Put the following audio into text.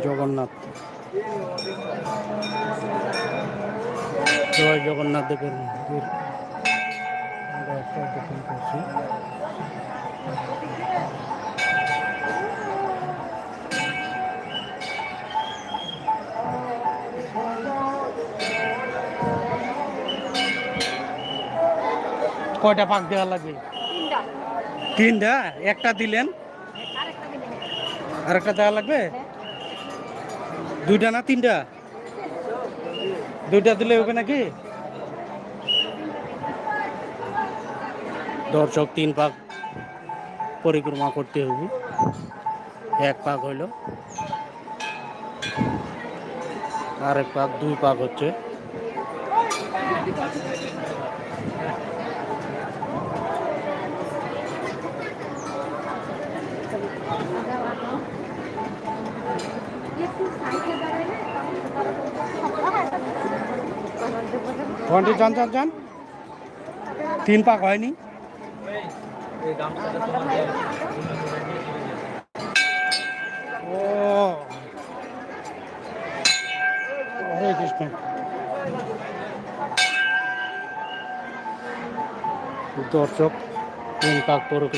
জগন্নাথ, জয় জগন্নাথ দেবের মন্দির দর্শন করছি। কয়টা পাক দেওয়া লাগবে? তিনটা। একটা দিলেন, আর একটা দেওয়া লাগবে। দুইটা না তিনটা? দুইটা দিলে হবে নাকি? দর্শক 3 পাক পরিক্রমা করতে হবে। 1 পাক হইল, আরেক পাক 2 পাক হচ্ছে। যান যান যান, 3 পাক হয়নি। ও হরে কৃষ্ণ। দর্শক 3 পাক পরিক্রমা